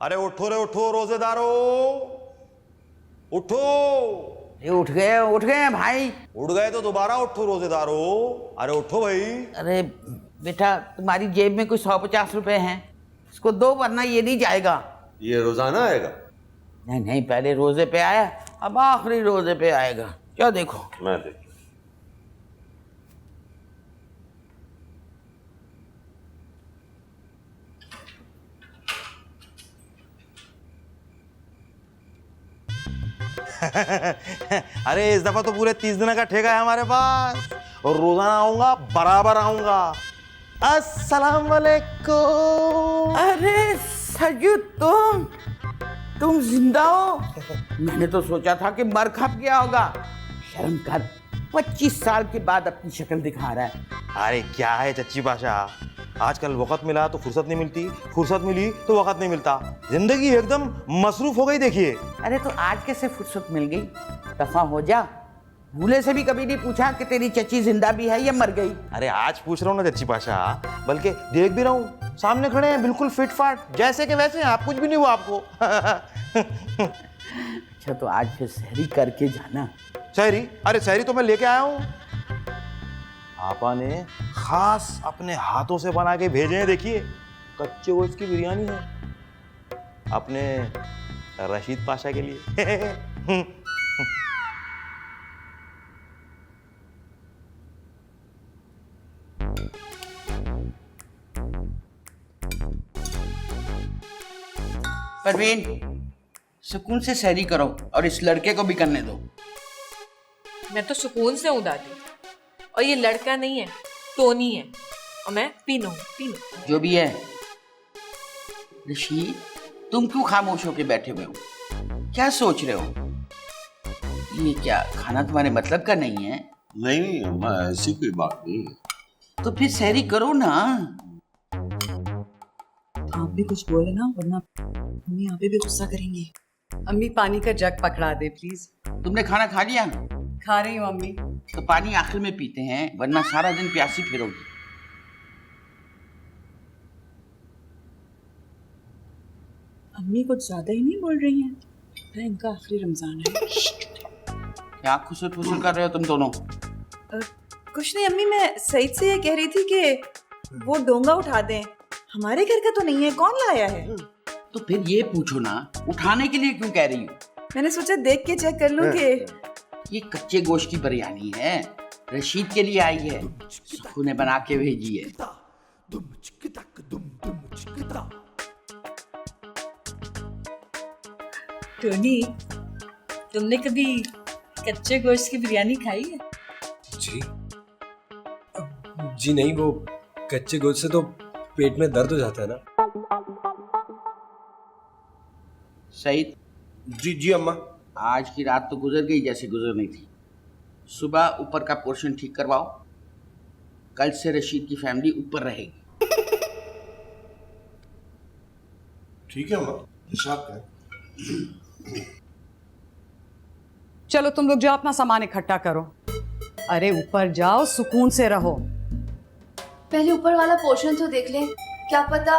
अरे उठो रे उठो रोजेदारो, उठो। ये उठ गए भाई। उठ गए तो दोबारा उठो रोजेदारो। अरे उठो भाई। अरे बेटा, तुम्हारी जेब में कोई 150 रुपए हैं, इसको दो वरना ये नहीं जाएगा। ये रोजाना आएगा? नहीं नहीं, पहले रोजे पे आया, अब आखिरी रोजे पे आएगा। क्या देखो, मैं देख। अरे इस दफा तो पूरे 30 दिन का ठेका है हमारे पास, और रोजाना आऊंगा, बराबर आऊंगा। अस्सलाम वालेकुम। अरे सजू, तुम जिंदा हो? मैंने तो सोचा था कि मर खप गया होगा। शर्म कर, 25 साल के बाद अपनी शक्ल दिखा रहा है। अरे क्या है चच्ची पाशा, आजकल वक्त मिला तो फुर्सत नहीं मिलती, फुर्सत मिली तो वक्त नहीं मिलता, जिंदगी एकदम मसरूफ हो गई। देखिए, अरे तो आज कैसे फुर्सत मिल गई? दफा हो जा। भूले से भी कभी नहीं पूछा कि तेरी चची जिंदा भी है या मर गई। अरे आज पूछ रहा हूँ ना चच्ची पाशा, बल्कि देख भी रहा हूँ, सामने खड़े हैं बिल्कुल फिट फाट, जैसे के वैसे हैं आप, कुछ भी नहीं हुआ आपको। अच्छा तो आज फिर सहरी करके जाना। सहरी? अरे सहरी तो मैं लेके आया हूँ, आपा ने खास अपने हाथों से बना के भेजे हैं। देखिए, कच्चे गोश्त की बिरयानी है अपने रशीद पाशा के लिए। परवीन, सुकून से सहरी करो और इस लड़के को भी करने दो। मैं तो सुकून से हूँ दादी, और ये लड़का नहीं है, टोनी है, और मैं पीनू हूँ। जो भी है, रशीद, तुम क्यों खामोश होके बैठे हुए हो? क्या सोच रहे हो? ये क्या खाना तुम्हारे मतलब का नहीं है? नहीं अम्मा, ऐसी कोई बात नहीं। तो फिर सहरी करो ना। आप भी कुछ बोले ना, वरना मम्मी यहाँ पे भी गुस्सा करेंगी। अम्मी पानी का जग पकड़ा दे प्लीज। तुमने खाना खा लिया? खा रही हूँ अम्मी। तो पानी आखिर में पीते हैं, वरना सारा दिन प्यासी फिरोगी। अम्मी कुछ ज्यादा ही नहीं बोल रही हैं। ना इनका आखिरी रमजान है। क्या खुसर फुसर कर रहे हो तुम दोनों? कुछ नहीं अम्मी, मैं सईद से ये कह रही थी कि वो डोंगा उठा दें। हमारे घर का तो नहीं है, कौन लाया है? तो फिर ये पूछो ना, उठाने के लिए क्यों कह रही हो? मैंने सोचा देख के चेक कर लूं कि ये कच्चे गोश्त की बिरयानी है, रशीद के लिए आई है, सुकू ने बना के भेजी है। टोनी, तुमने कभी कच्चे गोश्त की बिरयानी खाई है? जी जी नहीं, वो कच्चे गोश्त से तो पेट में दर्द हो जाता है ना। सईद, जी जी अम्मा। आज की रात तो गुजर गई जैसे गुजरनी थी। सुबह ऊपर का पोर्शन ठीक करवाओ, कल से रशीद की फैमिली ऊपर रहेगी। ठीक है अम्मा, हिसाब कर। चलो तुम लोग जाओ, अपना सामान इकट्ठा करो। अरे ऊपर जाओ, सुकून से रहो। पहले ऊपर वाला पोर्शन तो देख ले, क्या पता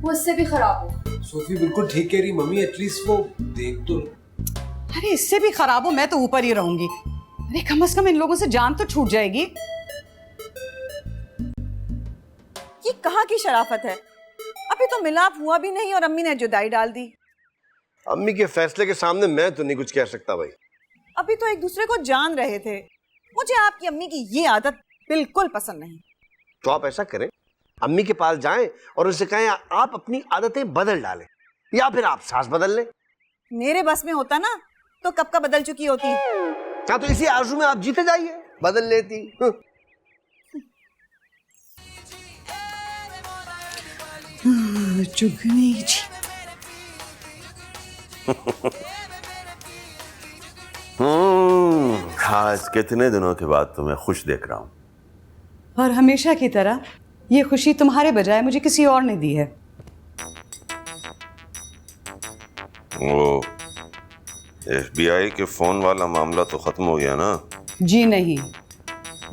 वो इससे भी खराब हो। सोफी बिल्कुल ठीक कह रही मम्मी, एटलीस्ट वो देख तो। अरे इससे भी खराब हो, मैं तो ऊपर ही रहूंगी। अरे कम से कम इन लोगों से जान तो छूट जाएगी। ये कहाँ की शराफत है? अभी तो मिलाप हुआ भी नहीं और अम्मी ने जुदाई डाल दी। अम्मी के फैसले के सामने मैं तो नहीं कुछ कह सकता भाई। अभी तो एक दूसरे को जान रहे थे। मुझे आपकी अम्मी की ये आदत बिल्कुल पसंद नहीं। तो आप ऐसा करें, अम्मी के पास जाएं और उनसे कहें आप अपनी आदतें बदल डालें, या फिर आप सांस बदल लें। मेरे बस में होता ना तो कब का बदल चुकी होती। हाँ तो इसी आरज़ू में आप जीते जाइए, बदल लेती। चुगनी जी। आज कितने दिनों के बाद तुम्हें खुश देख रहा हूँ। और हमेशा की तरह ये खुशी तुम्हारे बजाय मुझे किसी और ने दी है। वो FBI के फोन वाला मामला तो खत्म हो गया ना? जी नहीं,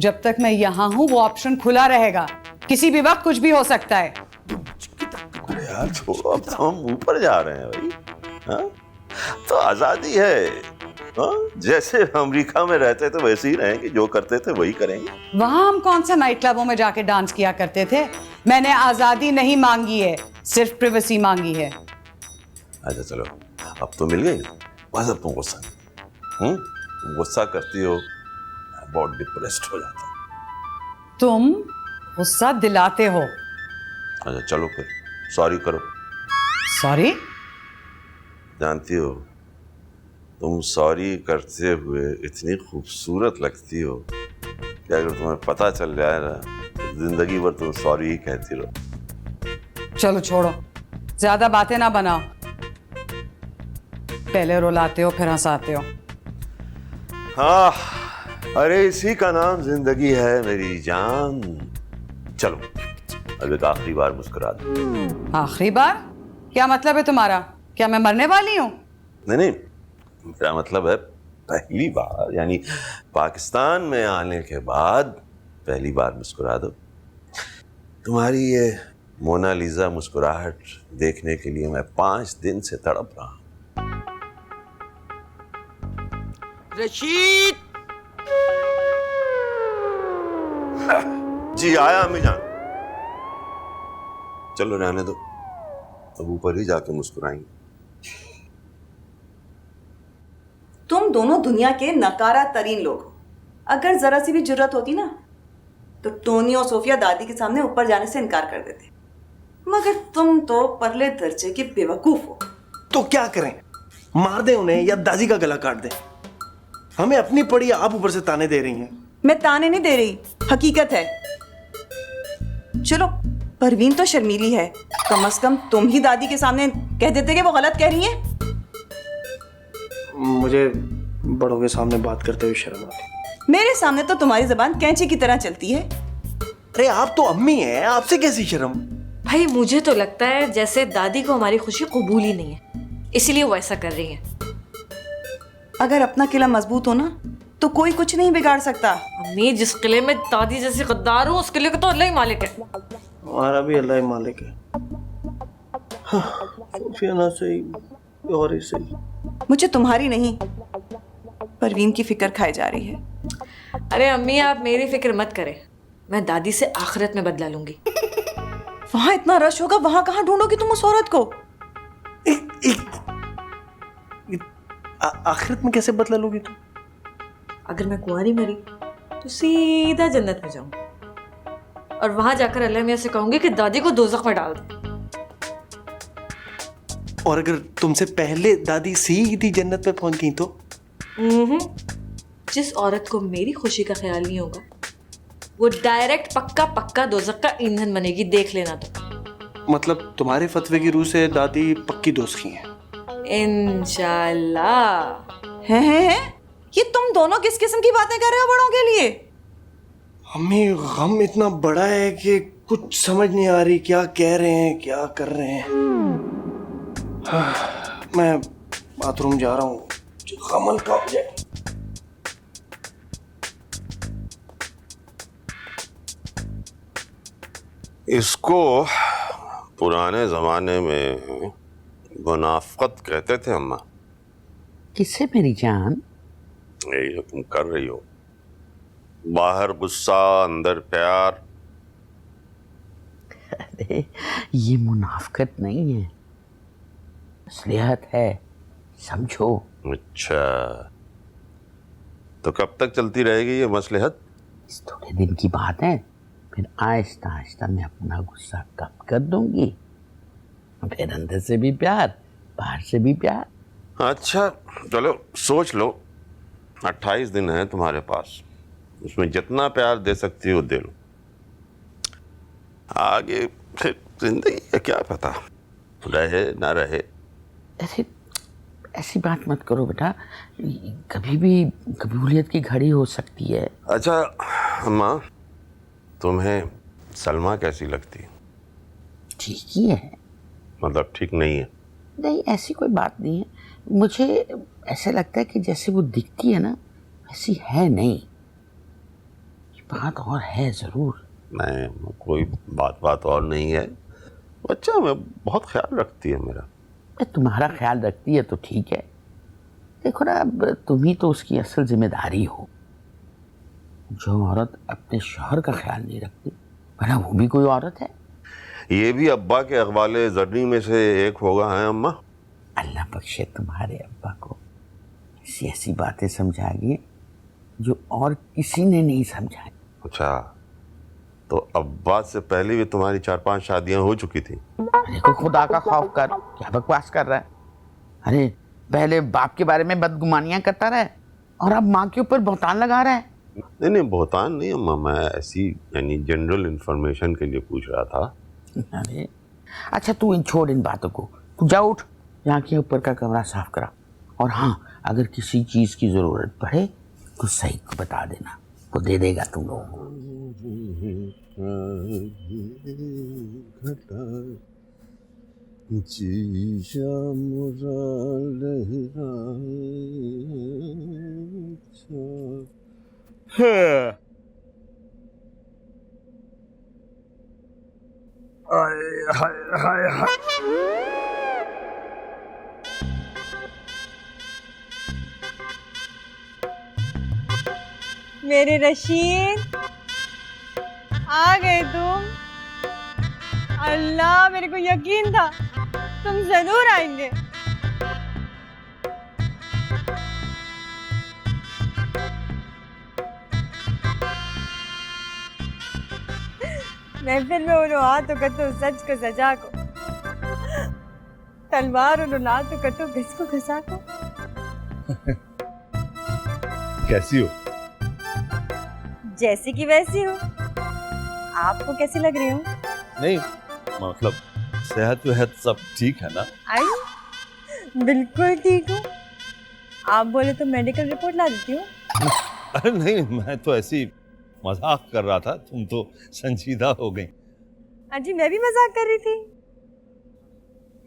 जब तक मैं यहाँ हूँ वो ऑप्शन खुला रहेगा। किसी भी वक्त कुछ भी हो सकता है। अरे यार यार छोड़ो, अब तो हम ऊपर जा रहे हैं भाई। हाँ? तो आजादी है। हाँ? जैसे अमेरिका में रहते थे वैसे ही रहेंगे, जो करते थे वही करेंगे। वहां हम कौन सा नाइट क्लबों में जाके डांस किया करते थे? मैंने आजादी नहीं मांगी है, सिर्फ प्रिवेसी मांगी है। अच्छा चलो, अब तो मिल गई, बस अब तुम गुस्सा गुस्सा करती हो, मैं बहुत डिप्रेस्ड हो जाता हूँ। तुम गुस्सा दिलाते हो। अच्छा चलो फिर सॉरी करो। सॉरी? जानती हो, तुम सॉरी करते हुए इतनी खूबसूरत लगती हो कि अगर तुम्हें पता चल जाए ना तो जिंदगी भर तुम सॉरी ही कहती रहो। चलो छोड़ो, ज्यादा बातें ना बनाओ। पहले रुलाते हो फिर हंसाते हो। हाँ, अरे इसी का नाम जिंदगी है मेरी जान। चलो अब एक आखिरी बार मुस्कुरा दो। आखिरी बार? क्या मतलब है तुम्हारा? क्या मैं मरने वाली हूँ? नहीं, मेरा मतलब है पहली बार, यानी पाकिस्तान में आने के बाद पहली बार मुस्कुरा दो। तुम्हारी ये मोनालिसा मुस्कुराहट देखने के लिए मैं 5 दिन से तड़प रहा हूं। रशीद! जी आया अम्मी जान। चलो रहने दो, अब ऊपर ही जाके मुस्कुराएंगे। तुम दोनों दुनिया के नकारा तरीन लोग हो। अगर जरा सी भी जरूरत होती ना तो टोनी और सोफिया दादी के सामने ऊपर जाने से इनकार कर देते, मगर तुम तो परले दर्जे के बेवकूफ हो। तो क्या करें, मार दें उन्हें या दादी का गला काट दें? हमें अपनी पड़ी, आप ऊपर से ताने दे रही हैं। मैं ताने नहीं दे रही, हकीकत है। चलो परवीन तो शर्मीली है, कम से कम तुम ही दादी के सामने कह देते कि वो गलत कह रही है। मुझे बड़ों के सामने बात करते हुए शर्म आती। मेरे सामने तो तुम्हारी जबान कैंची की तरह चलती है। अरे आप तो अम्मी हैं, आपसे कैसी शर्म? भाई मुझे तो लगता है जैसे दादी को हमारी खुशी कबूल ही नहीं है, इसीलिए वो ऐसा कर रही है। अगर अपना किला मजबूत हो ना तो कोई कुछ नहीं बिगाड़ सकता। अम्मी, जिस किले में दादी जैसे गद्दार हो उस किले का तो अल्लाह ही मालिक है। हमारा भी अल्लाह ही मालिक है। हाँ, सोफिया ना सही और ही सही। मुझे तुम्हारी नहीं परवीन की फिक्र खाई जा रही है। अरे अम्मी, आप मेरी फिक्र मत करें, मैं दादी से आखिरत में बदला लूंगी। वहां इतना रश होगा, वहां कहाँ ढूंढोगी तुम उस औरत को? आखिरत में कैसे बदला लोगी तुम? अगर मैं कुंवारी मरी तो सीधा जन्नत में जाऊंगी और वहां जाकर अल्लाह मियां से कहूंगी कि दादी को दोज़ख में डाल दे। और अगर तुमसे पहले दादी सीधी जन्नत में पहुंच गई तो? जिस औरत को मेरी खुशी का ख्याल नहीं होगा वो डायरेक्ट पक्का दोज़ख का ईंधन बनेगी, देख लेना। तो मतलब तुम्हारे फतवे की रूह से दादी पक्की दोस्ती है? इंशाल्लाह। है? ये तुम दोनों किस किस्म की बातें कर रहे हो बड़ों के लिए? अम्मी, गम इतना बड़ा है कि कुछ समझ नहीं आ रही क्या कह रहे हैं, क्या कर रहे हैं। हाँ, मैं बाथरूम जा रहा हूँ, गम हल्का हो जाए। इसको पुराने जमाने में मुनाफकत कहते थे अम्मा। किससे मेरी जान? यही जो तुम कर रही हो, बाहर गुस्सा अंदर प्यार। अरे ये मुनाफकत नहीं है, असलियत है, समझो। अच्छा, तो कब तक चलती रहेगी ये मसलहत? इस थोड़े दिन की बात है, फिर आहिस्ता आहिस्ता मैं अपना गुस्सा कम कर दूंगी, फिर अंदर से भी प्यार, बाहर से भी प्यार। अच्छा चलो सोच लो, 28 दिन है तुम्हारे पास, उसमें जितना प्यार दे सकती हो दे लो। आगे फिर जिंदगी का क्या पता, रहे ना रहे। अरे ऐसी बात मत करो बेटा, कभी भी कबूलियत की घड़ी हो सकती है। अच्छा अम्मा, तुम्हें सलमा कैसी लगती? ठीक ही है। मतलब ठीक नहीं है? नहीं, ऐसी कोई बात नहीं है, मुझे ऐसा लगता है कि जैसे वो दिखती है ना वैसी है नहीं। ये बात और है जरूर। नहीं, कोई बात और नहीं है, अच्छा, मैं बहुत ख्याल रखती है मेरा। तुम्हारा ख्याल रखती है तो ठीक है। देखो ना, अब तुम ही तो उसकी असल जिम्मेदारी हो। जो औरत अपने शौहर का ख्याल नहीं रखती, वरना वो भी कोई औरत है। ये भी अब्बा के अखबाले ज़र्नी में से एक होगा, है अम्मा? अल्लाह बख्शे तुम्हारे अब्बा को ऐसी ऐसी बातें समझाएंगे जो और किसी ने नहीं समझाई। अच्छा, तो अब्बा से पहले भी तुम्हारी 4-5 शादियां हो चुकी थी? देखो, खुदा का खौफ कर, क्या बकवास कर रहा है। अरे पहले बाप के बारे में बदगुमानियां करता रहा है और अब माँ के ऊपर बहुतान लगा रहा है। नहीं नहीं, बहुतान नहीं अम्मा, मैं ऐसी यानी जनरल इंफॉर्मेशन के लिए पूछ रहा था। अरे अच्छा, तू छोड़ इन बातों को, तू जा उठ, यहाँ के ऊपर का कमरा साफ करा। और हाँ, अगर किसी चीज़ की ज़रूरत पड़े तो सही को बता देना, वो दे देगा तुम लोगों को। मेरे रशीद, आ गए तुम। अल्लाह, मेरे को यकीन था तुम जरूर आएंगे। महफिल में उन्हों हाथों कतो सच को सजा को, तलवार उन्हों नाथों कतो घिस को घसा को। कैसी हो? जैसी की वैसी हो। आपको कैसी लग रही हूँ? नहीं मतलब सेहत वेहत सब ठीक है ना? आई बिल्कुल ठीक हूँ। आप बोले तो मेडिकल रिपोर्ट ला देती हूँ। अरे नहीं, मैं तो ऐसी मजाक कर रहा था, तुम तो संजीदा हो गई। अजी, मैं भी मजाक कर रही थी।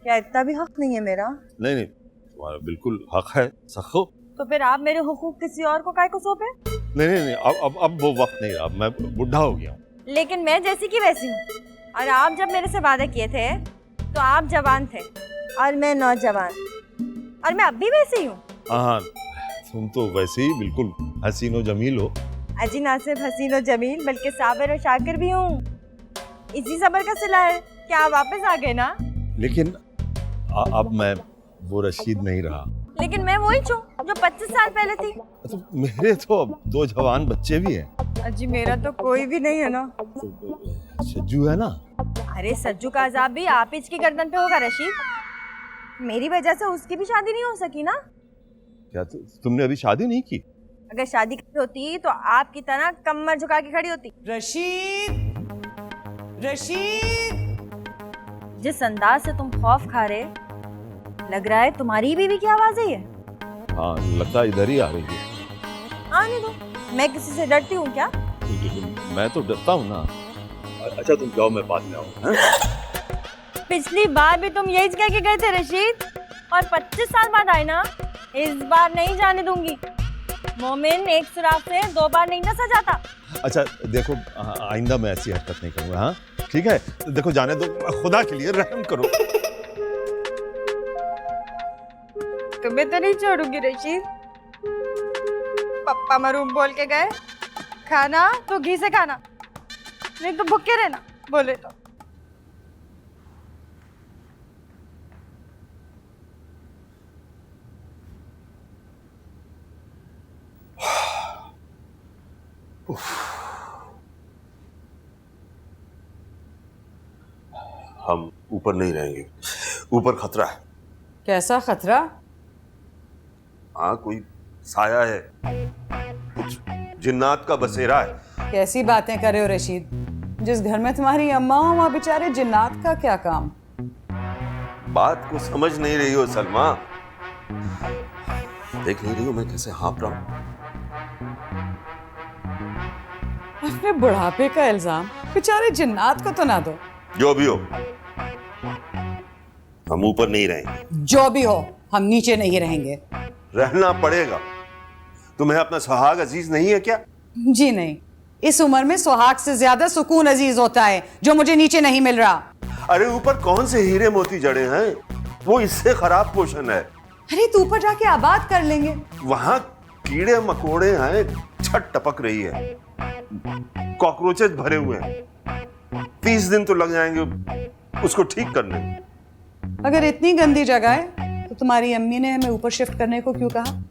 क्या इतना भी हक नहीं है मेरा? नहीं नहीं, तुम्हारा बिल्कुल हक है सखो। तो फिर आप मेरे हुकूक किसी और को काहे को सौंपे? नहीं नहीं नहीं, अब वो वक्त नहीं, अब मैं बुढ़ा हो गया हूँ। लेकिन मैं जैसी की वैसी हूँ। और आप जब मेरे से वादा किए थे तो आप जवान थे और मैं नौजवान, और मैं अब भी वैसी हूँ। हाँ, तुम तो वैसे ही बिल्कुल हसीनो जमील हो। अजी, ना सिर्फ हसीन और जमील बल्कि साबिर और शाकिर भी हूँ। इसी सबर का सिला है कि आप वापस आ गए ना। लेकिन अब मैं वो रशीद नहीं रहा। लेकिन मैं वही हूँ जो 25 साल पहले थी। तो मेरे तो अब 2 जवान बच्चे भी हैं। अजी, मेरा तो कोई भी नहीं है ना। सज्जू है ना? अरे सज्जू का अजाब भी आप ही की गर्दन पे होगा रशीद। मेरी वजह से उसकी भी शादी नहीं हो सकी ना। क्या तुमने अभी शादी नहीं की? अगर शादी की होती तो आपकी तरह कमर झुका के खड़ी होती। रशीद, रशीद, जिस अंदाज से तुम खौफ खा रहे, लग रहा है तुम्हारी बीवी की आवाज है ये। हाँ, लगता है इधर ही आ रही है। आने दो, मैं किसी से डरती हूँ क्या? मैं तो डरता हूँ ना। अच्छा तुम जाओ, मैं बाद में आऊँ। पिछली बार भी तुम यही कह के गए थे रशीद, और 25 साल बाद आए ना। इस बार नहीं जाने दूंगी। मोमिन एक सुराख से 2 बार नहीं डसा जाता। अच्छा देखो, आइंदा मैं ऐसी हरकत नहीं करूँगा। हाँ ठीक है, देखो जाने दो, खुदा के लिए रहम करो। तुम्हें तो नहीं छोड़ूंगी रशीद। पप्पा मरूम बोल के गए, खाना तो घी से खाना, नहीं तो भूखे रहना बोले तो। हम ऊपर नहीं रहेंगे, ऊपर खतरा है। कैसा खतरा? हाँ, कोई साया है, कुछ जिन्नात का बसेरा है। कैसी बातें कर रहे हो रशीद? जिस घर में तुम्हारी अम्मा हो वहाँ बेचारे जिन्नात का क्या काम? बात को समझ नहीं रही हो सलमा। देख नहीं रही हो मैं कैसे हाँफ रहा हूँ? अपने बुढ़ापे का इल्जाम बेचारे जिन्नात को तो ना दो। जो भी हो, हम ऊपर नहीं रहेंगे। जो भी हो, हम नीचे नहीं रहेंगे। रहना पड़ेगा। तुम्हें अपना सुहाग अजीज नहीं है क्या? जी नहीं, इस उम्र में सुहाग से ज्यादा सुकून अजीज होता है, जो मुझे नीचे नहीं मिल रहा। अरे ऊपर कौन से हीरे मोती जड़े हैं, वो इससे खराब पोषण है। अरे तू ऊपर जाके आबाद कर लेंगे। वहां कीड़े मकोड़े हैं, छत टपक रही है, कॉकरोचेस भरे हुए हैं। 30 दिन तो लग जाएंगे उसको ठीक करने में। अगर इतनी गंदी जगह है तो तुम्हारी अम्मी ने हमें ऊपर शिफ्ट करने को क्यों कहा?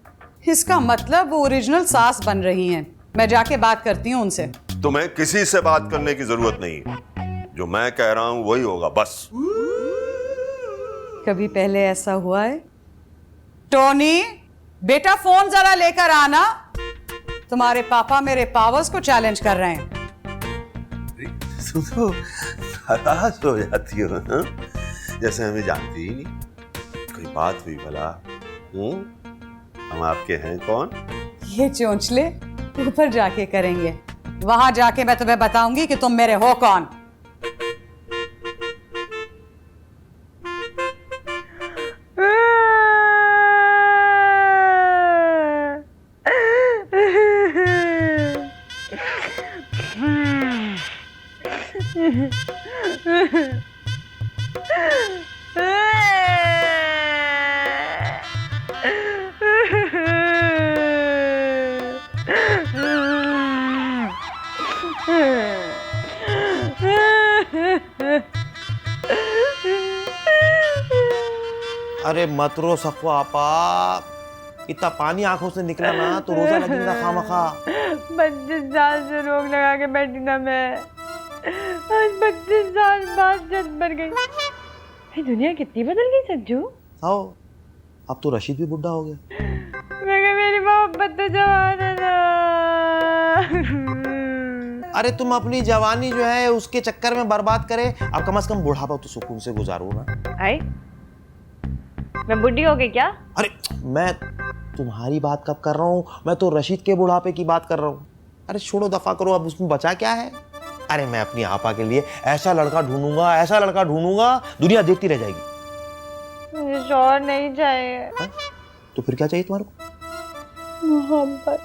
इसका मतलब वो ओरिजिनल सास बन रही हैं। मैं जाके बात करती हूँ उनसे। तुम्हें किसी से बात करने की जरूरत नहीं, जो मैं कह रहा हूं वही होगा बस। कभी पहले ऐसा हुआ है? टोनी बेटा फोन जरा लेकर आना, तुम्हारे पापा मेरे पावर्स को चैलेंज कर रहे हैं। तुम तो नाराज हो जाती हो, हाँ? जैसे हमें जानती ही नहीं। कोई बात हुई भला? हम आपके हैं कौन? ये चोंचले ऊपर जाके करेंगे, वहां जाके मैं तुम्हें बताऊंगी कि तुम मेरे हो कौन। अरे मत रो सखो आपा, इतना पानी आंखों से निकला ना तो रोजा लगेगा खामखा। 25 साल से रोग लगा के बैठी ना मैं, आज 25 साल बाद जद मर गई। ये दुनिया कितनी बदल गई सज्जू। आओ, अब तो रशीद भी बुढ़ा हो गया। मगर मेरी मोहब्बत तो जवान है ना। अरे तुम अपनी जवानी जो है उसके चक्कर में बर्बाद करे, अब कम से कम बुढ़ापा तो सुकून से गुजारो ना। आई मैं बुढ़ी हो गई क्या? अरे मैं तुम्हारी बात कब कर रहा हूँ, मैं तो रशीद के बुढ़ापे की बात कर रहा हूँ। अरे छोड़ो, दफा करो, अब उसमें बचा क्या है। अरे मैं अपनी आपा के लिए ऐसा लड़का ढूंढूंगा, ऐसा लड़का ढूंढूंगा, दुनिया देखती रह जाएगी। मुझे शौहर नहीं चाहिए। है? तो फिर क्या चाहिए तुम्हारे को? मोहब्बत।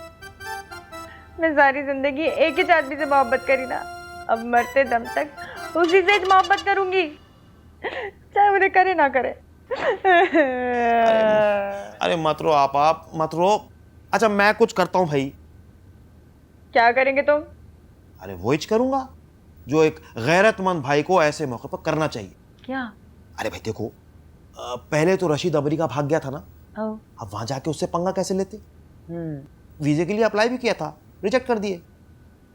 मैं सारी जिंदगी एक ही आदमी से मोहब्बत करी ना, अब मरते दम तक उसी से मोहब्बत करूंगी, चाहे उन्हें करे ना करे। अरे मत रो आप मत रो। अच्छा मैं कुछ करता हूँ भाई। क्या करेंगे तुम? अरे वो ही करूंगा जो एक गैरतमंद भाई को ऐसे मौके पर करना चाहिए। क्या? अरे भाई देखो, पहले तो रशीद अमेरिका भाग गया था ना, अब वहां जाके उससे पंगा कैसे लेते। वीजे के लिए अप्लाई भी किया था, रिजेक्ट कर दिए।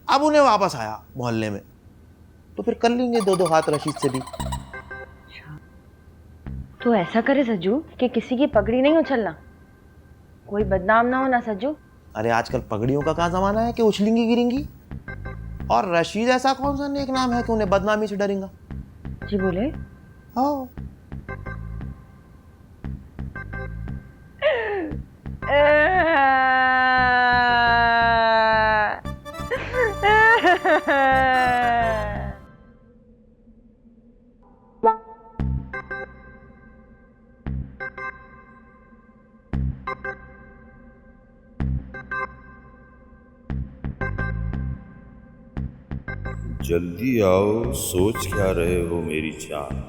अब उन्हें वापस आया मोहल्ले में, तो फिर कर लेंगे 2-2 हाथ रशीद से भी। तो ऐसा करे सज्जू कि किसी की पगड़ी नहीं उछलना, कोई बदनाम ना होना सज्जू। अरे आजकल पगड़ियों का कहाँ जमाना है कि उछलेंगी गिरेंगी। और रशीद ऐसा कौन सा नेक नाम है कि उन्हें बदनामी से डरेगा। जी बोले। हाँ जल्दी आओ, सोच क्या रहे हो मेरी जान।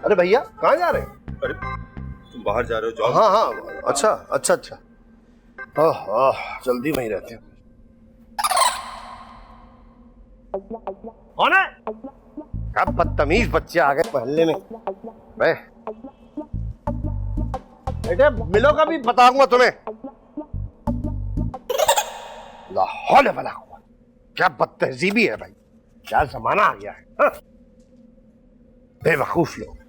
अरे भैया कहाँ जा रहे हैं? अरे तुम बाहर जा रहे हो? जाओ। हाँ हाँ, अच्छा अच्छा अच्छा। जल्दी वहीं रहते हैं। कौन है? क्या बदतमीज बच्चे आ गए मोहल्ले में। बेटे मिलो, कभी बताऊंगा तुम्हें। लाहौल है भला हुआ, क्या बदतहजीबी है भाई, क्या जमाना आ गया है। हाँ? बेवकूफ लोग।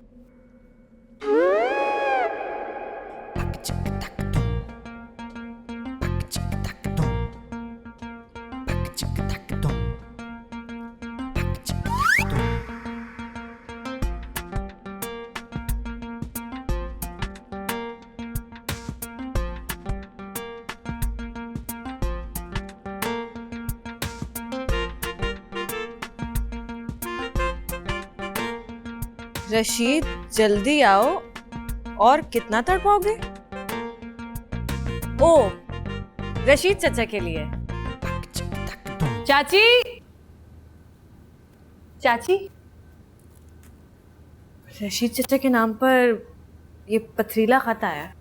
रशीद जल्दी आओ। और कितना तड़पाओगे? ओ, रशीद चाचा के लिए। चाची, चाची, रशीद चाचा के नाम पर ये पथरीला खत आया।